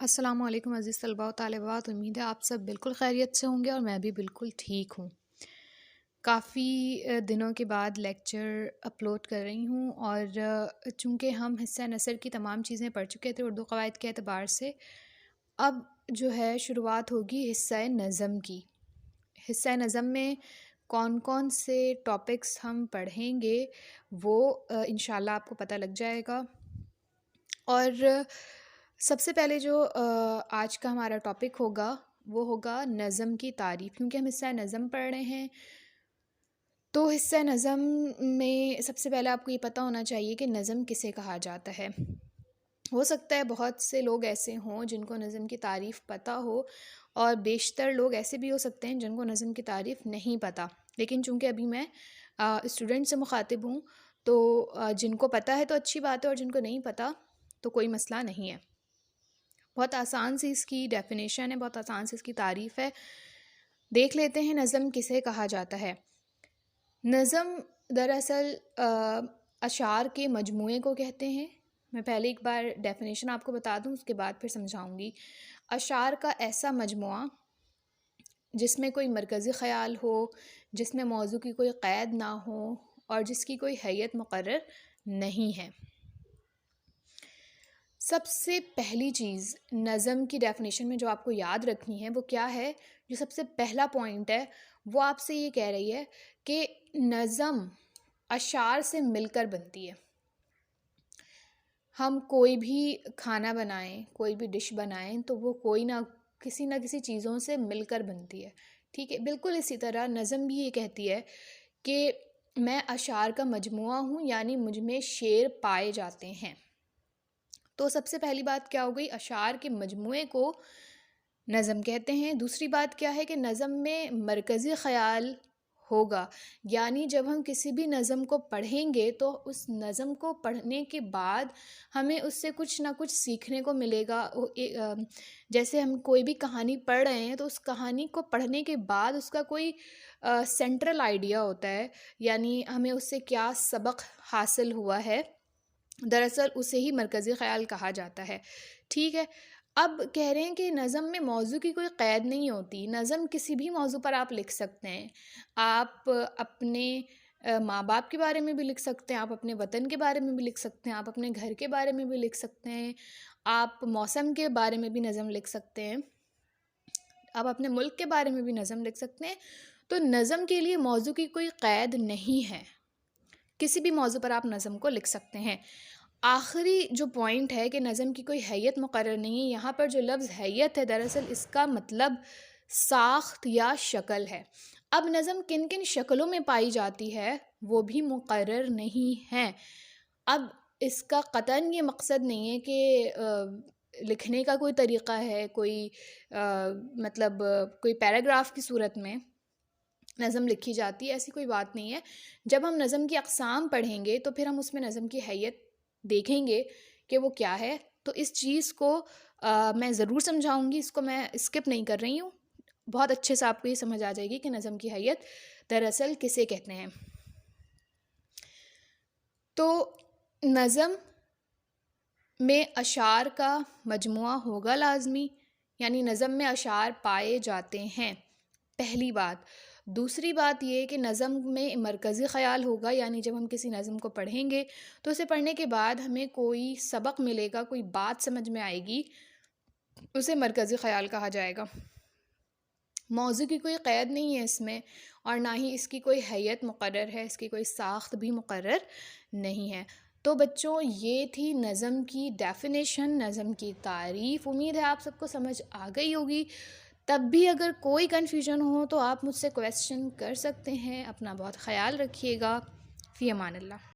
السلام علیکم عزیز طلباء و طالبات، امید ہے آپ سب بالکل خیریت سے ہوں گے اور میں بھی بالکل ٹھیک ہوں۔ کافی دنوں کے بعد لیکچر اپلوڈ کر رہی ہوں، اور چونکہ ہم حصہ نثر کی تمام چیزیں پڑھ چکے تھے اردو قواعد کے اعتبار سے، اب جو ہے شروعات ہوگی حصہ نظم کی۔ حصہ نظم میں کون کون سے ٹاپکس ہم پڑھیں گے وہ انشاءاللہ آپ کو پتہ لگ جائے گا۔ اور سب سے پہلے جو آج کا ہمارا ٹاپک ہوگا وہ ہوگا نظم کی تعریف، کیونکہ ہم حصہ نظم پڑھ رہے ہیں۔ تو حصہ نظم میں سب سے پہلے آپ کو یہ پتہ ہونا چاہیے کہ نظم کسے کہا جاتا ہے۔ ہو سکتا ہے بہت سے لوگ ایسے ہوں جن کو نظم کی تعریف پتہ ہو، اور بیشتر لوگ ایسے بھی ہو سکتے ہیں جن کو نظم کی تعریف نہیں پتہ، لیکن چونکہ ابھی میں اسٹوڈنٹ سے مخاطب ہوں تو جن کو پتہ ہے تو اچھی بات ہے، اور جن کو نہیں پتہ تو کوئی مسئلہ نہیں ہے۔ بہت آسان سی اس کی ڈیفینیشن ہے، بہت آسان سی اس کی تعریف ہے۔ دیکھ لیتے ہیں نظم کسے کہا جاتا ہے۔ نظم دراصل اشعار کے مجموعے کو کہتے ہیں۔ میں پہلے ایک بار ڈیفینیشن آپ کو بتا دوں، اس کے بعد پھر سمجھاؤں گی۔ اشعار کا ایسا مجموعہ جس میں کوئی مرکزی خیال ہو، جس میں موضوع کی کوئی قید نہ ہو، اور جس کی کوئی حیت مقرر نہیں ہے۔ سب سے پہلی چیز نظم کی ڈیفینیشن میں جو آپ کو یاد رکھنی ہے وہ کیا ہے؟ جو سب سے پہلا پوائنٹ ہے وہ آپ سے یہ کہہ رہی ہے کہ نظم اشعار سے مل کر بنتی ہے۔ ہم کوئی بھی کھانا بنائیں، کوئی بھی ڈش بنائیں تو وہ کوئی نہ کسی چیزوں سے مل کر بنتی ہے، ٹھیک ہے؟ بالکل اسی طرح نظم بھی یہ کہتی ہے کہ میں اشعار کا مجموعہ ہوں، یعنی مجھ میں شعر پائے جاتے ہیں۔ تو سب سے پہلی بات کیا ہو گئی؟ اشعار کے مجموعے کو نظم کہتے ہیں۔ دوسری بات کیا ہے کہ نظم میں مرکزی خیال ہوگا، یعنی جب ہم کسی بھی نظم کو پڑھیں گے تو اس نظم کو پڑھنے کے بعد ہمیں اس سے کچھ نہ کچھ سیکھنے کو ملے گا۔ جیسے ہم کوئی بھی کہانی پڑھ رہے ہیں تو اس کہانی کو پڑھنے کے بعد اس کا کوئی سینٹرل آئیڈیا ہوتا ہے، یعنی ہمیں اس سے کیا سبق حاصل ہوا ہے، دراصل اسے ہی مرکزی خیال کہا جاتا ہے، ٹھیک ہے؟ اب کہہ رہے ہیں کہ نظم میں موضوع کی کوئی قید نہیں ہوتی۔ نظم کسی بھی موضوع پر آپ لکھ سکتے ہیں۔ آپ اپنے ماں باپ کے بارے میں بھی لکھ سکتے ہیں، آپ اپنے وطن کے بارے میں بھی لکھ سکتے ہیں، آپ اپنے گھر کے بارے میں بھی لکھ سکتے ہیں، آپ موسم کے بارے میں بھی نظم لکھ سکتے ہیں، آپ اپنے ملک کے بارے میں بھی نظم لکھ سکتے ہیں۔ تو نظم کے لیے موضوع کی کوئی قید نہیں ہے، کسی بھی موضوع پر آپ نظم کو لکھ سکتے ہیں۔ آخری جو پوائنٹ ہے کہ نظم کی کوئی حیت مقرر نہیں ہے، یہاں پر جو لفظ حیت ہے دراصل اس کا مطلب ساخت یا شکل ہے۔ اب نظم کن کن شکلوں میں پائی جاتی ہے وہ بھی مقرر نہیں ہے۔ اب اس کا قطعاً یہ مقصد نہیں ہے کہ لکھنے کا کوئی طریقہ ہے، کوئی مطلب کوئی پیراگراف کی صورت میں نظم لکھی جاتی ہے، ایسی کوئی بات نہیں ہے۔ جب ہم نظم کی اقسام پڑھیں گے تو پھر ہم اس میں نظم کی حیت دیکھیں گے کہ وہ کیا ہے۔ تو اس چیز کو میں ضرور سمجھاؤں گی، اس کو میں اسکپ نہیں کر رہی ہوں، بہت اچھے سے آپ کو یہ سمجھ آ جائے گی کہ نظم کی حیت دراصل کسے کہتے ہیں۔ تو نظم میں اشعار کا مجموعہ ہوگا لازمی، یعنی نظم میں اشعار پائے جاتے ہیں، پہلی بات۔ دوسری بات یہ کہ نظم میں مرکزی خیال ہوگا، یعنی جب ہم کسی نظم کو پڑھیں گے تو اسے پڑھنے کے بعد ہمیں کوئی سبق ملے گا، کوئی بات سمجھ میں آئے گی، اسے مرکزی خیال کہا جائے گا۔ موضوع کی کوئی قید نہیں ہے اس میں، اور نہ ہی اس کی کوئی حیت مقرر ہے، اس کی کوئی ساخت بھی مقرر نہیں ہے۔ تو بچوں یہ تھی نظم کی ڈیفینیشن، نظم کی تعریف۔ امید ہے آپ سب کو سمجھ آ گئی ہوگی۔ تب بھی اگر کوئی کنفیوژن ہو تو آپ مجھ سے کویسچن کر سکتے ہیں۔ اپنا بہت خیال رکھیے گا۔ فی امان اللہ۔